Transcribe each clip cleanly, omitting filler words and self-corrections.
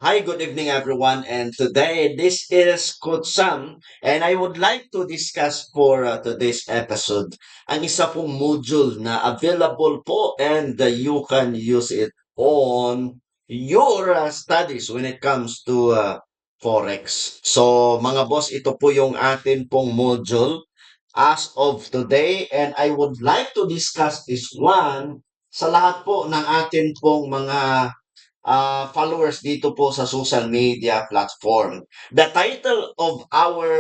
Hi, good evening, everyone. And today, this is Coach Sam, and I would like to discuss for today's episode ang isa pong module na available po and you can use it on your studies when it comes to Forex. So, mga boss, ito po yung atin pong module as of today, and I would like to discuss this one sa lahat po ng atin pong mga followers dito po sa social media platform. The title of our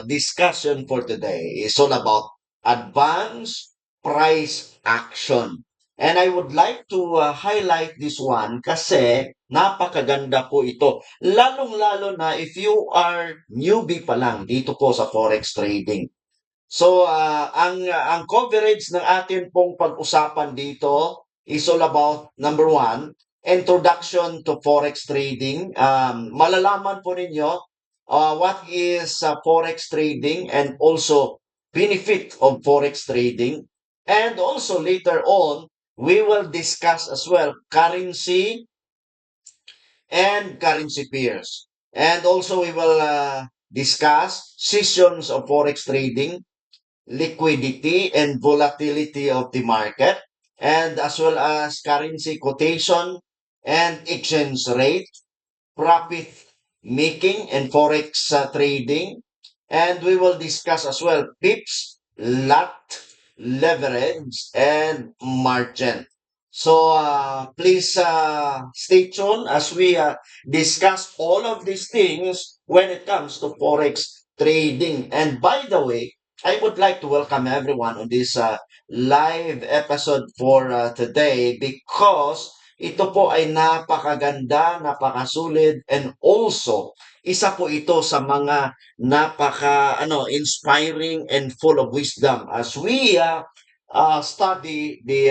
discussion for today is all about advanced price action. And I would like to highlight this one kasi napakaganda po ito. Lalong-lalo na if you are newbie pa lang dito po sa forex trading. So, ang coverage ng atin pong pag-usapan dito is all about, number one, introduction to forex trading. Malalaman po ninyo what is forex trading and also benefit of forex trading. And also later on, we will discuss as well currency and currency pairs. And also we will discuss sessions of forex trading, liquidity and volatility of the market, and as well as currency quotation and exchange rate, profit making and forex trading. And we will discuss as well pips, lot, leverage, and margin. So please stay tuned as we discuss all of these things when it comes to forex trading. And by the way, I would like to welcome everyone on this live episode for today because ito po ay napakaganda, napakasulit, and also isa po ito sa mga inspiring and full of wisdom as we study the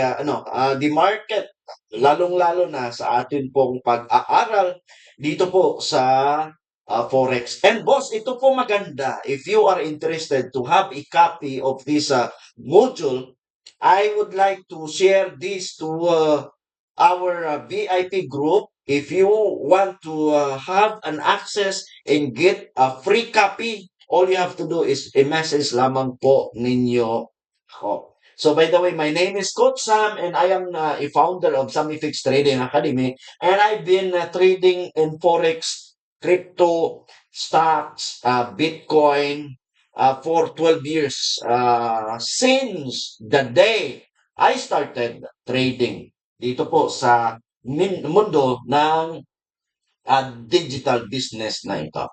market, lalong-lalo na sa atin pong pag-aaral dito po sa forex. And boss, ito po maganda. If you are interested to have a copy of this module, I would like to share this to our VIP group. If you want to have an access and get a free copy, all you have to do is i-message lamang po ninyo ako. So by the way, my name is Coach Sam and I am a founder of SamiFix Trading Academy, and I've been trading in Forex, crypto, stocks, Bitcoin for 12 years since the day I started trading dito po sa mundo ng digital business na ito.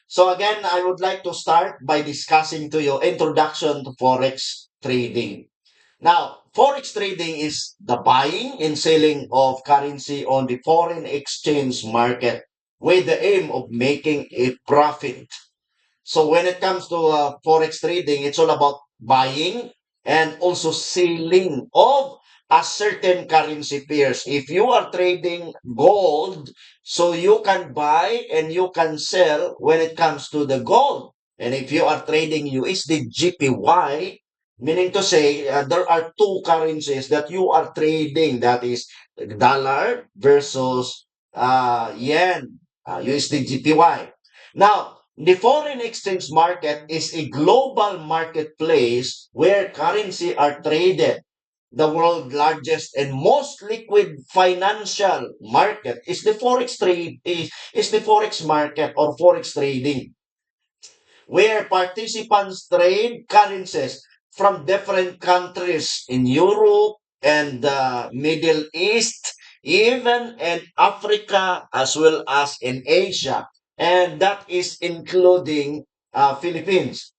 So again, I would like to start by discussing to you introduction to forex trading. Now, forex trading is the buying and selling of currency on the foreign exchange market with the aim of making a profit. So when it comes to forex trading, it's all about buying and also selling of a certain currency pairs. If you are trading gold, so you can buy and you can sell when it comes to the gold. And if you are trading USD GPY, meaning to say there are two currencies that you are trading, that is dollar versus yen, USD GPY. Now, the foreign exchange market is a global marketplace where currency are traded. The world's largest and most liquid financial market is the forex trade is the forex market or forex trading, where participants trade currencies from different countries in Europe and the Middle East, even in Africa as well as in Asia. And that is including Philippines.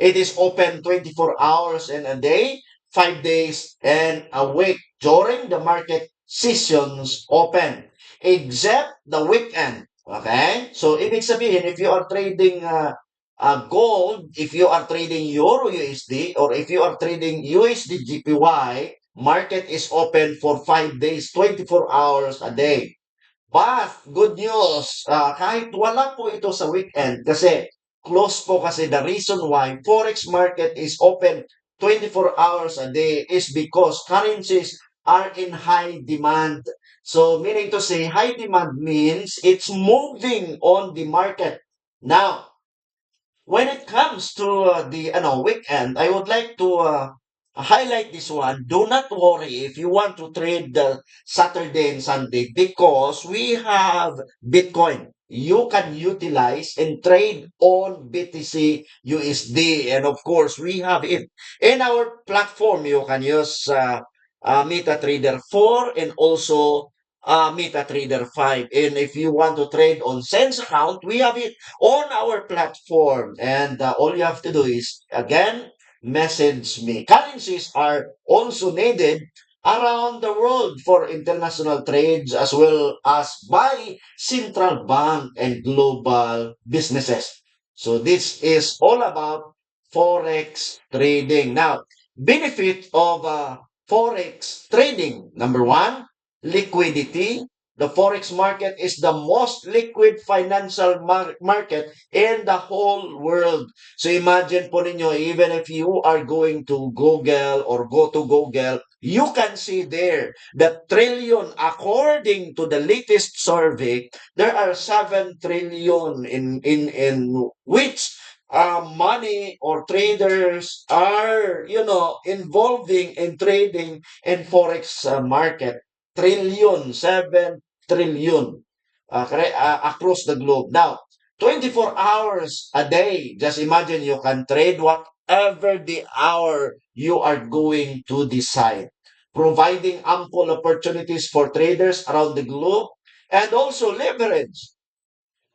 It is open 24 hours in a day, 5 days and a week during the market sessions open, except the weekend. Okay? So, ibig sabihin, if you are trading gold, if you are trading Euro USD, or if you are trading USD GPY, market is open for 5 days, 24 hours a day. But, good news, kahit wala po ito sa weekend, kasi close po kasi the reason why Forex market is open 24 hours a day is because currencies are in high demand. So meaning to say high demand means it's moving on the market. Now, when it comes to the weekend, I would like to highlight this one. Do not worry if you want to trade the Saturday and Sunday because we have Bitcoin. You can utilize and trade on BTC USD. And of course, we have it in our platform. You can use MetaTrader 4 and also MetaTrader 5. And if you want to trade on Sense account, we have it on our platform. And all you have to do is, again, message me. Currencies are also needed around the world for international trades as well as by central bank and global businesses. So this is all about forex trading. Now, benefit of forex trading. Number one, liquidity. The forex market is the most liquid financial market in the whole world. So imagine po ninyo, even if you are going to Google or go to Google, you can see there the trillion, according to the latest survey, there are 7 trillion in which money or traders are, involving in trading in forex market. Trillion, 7 trillion across the globe. Now, 24 hours a day, just imagine you can trade whatever the hour you are going to decide, providing ample opportunities for traders around the globe and also leverage.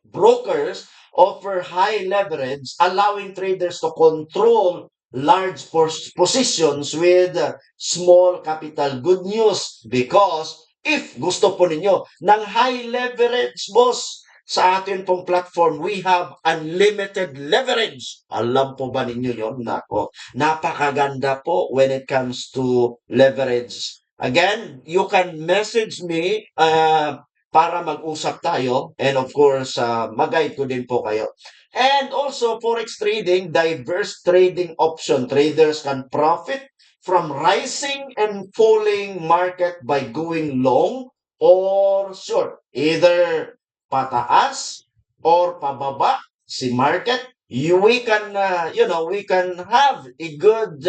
Brokers offer high leverage, allowing traders to control large positions with small capital. Good news because if gusto po ninyo ng high leverage, boss, sa atin pong platform, we have unlimited leverage. Alam po ba ninyo yon? Nako, napakaganda po when it comes to leverage. Again, you can message me para mag-usap tayo and of course, mag-guide ko din po kayo. And also, forex trading, diverse trading option. Traders can profit from rising and falling market by going long or short. Either pataas or pababa si market. We can have a good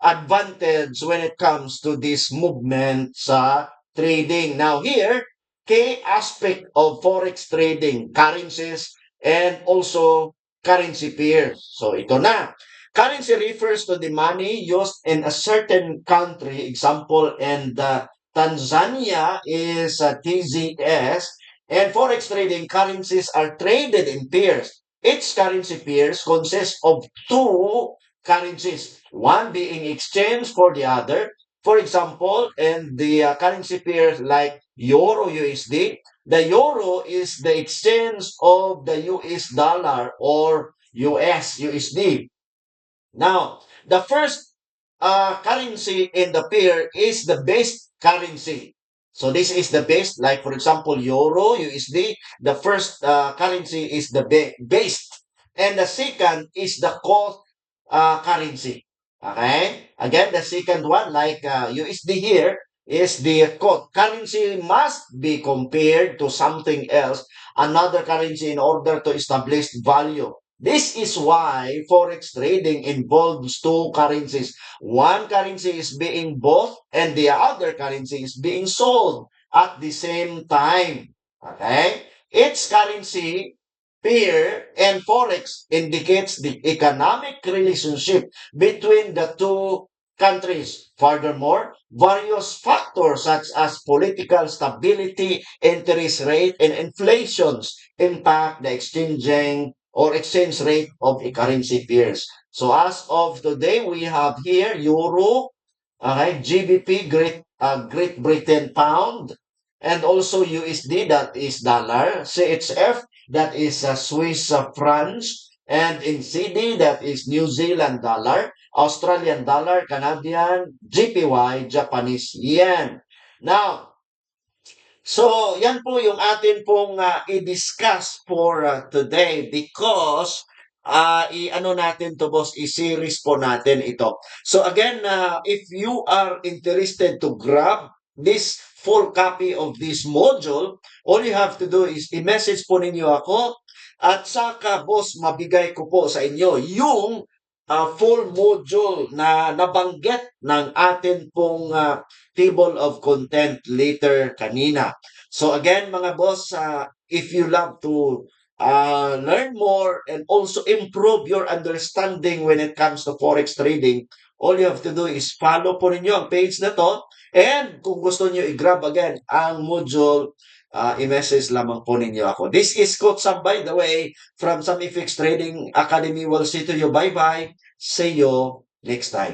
advantage when it comes to this movement sa trading. Now here, key aspect of forex trading, currencies, and also currency pairs. So ito na. Currency refers to the money used in a certain country. Example, and Tanzania is TZS. And forex trading currencies are traded in pairs. Each currency pairs consists of two currencies, one being exchanged for the other. For example, in the currency pairs like Euro USD, the euro is the exchange of the US dollar or US USD. Now, the first currency in the pair is the base currency. So this is the base, like for example, Euro, USD. The first currency is the base, and the second is the cost currency. Okay? Again, the second one, like USD here, is the cost. Currency must be compared to something else, another currency, in order to establish value. This is why forex trading involves two currencies. One currency is being bought and the other currency is being sold at the same time. Okay? Each currency pair and forex indicates the economic relationship between the two countries. Furthermore, various factors such as political stability, interest rate, and inflations impact the exchange rate of a currency pairs. So as of today, we have here Euro, okay, GBP, Great Britain Pound, and also USD, that is dollar, CHF, that is Swiss francs, and in CD, that is New Zealand dollar, Australian dollar, Canadian, GPY, Japanese yen. Now, so, yan po yung atin pong i-discuss for today because i-ano natin to boss, i-series po natin ito. So again, if you are interested to grab this full copy of this module, all you have to do is i-message po ninyo ako at saka boss mabigay ko po sa inyo yung full module na nabanggit ng atin pong table of content later kanina. So again mga boss, if you love to learn more and also improve your understanding when it comes to forex trading, all you have to do is follow po ninyo ang page na to. And kung gusto niyo i-grab again ang module, i-message lamang po ninyo ako. This is Coach Sam, by the way, from Sam FX Trading Academy. We'll see to you. Bye-bye. See you next time.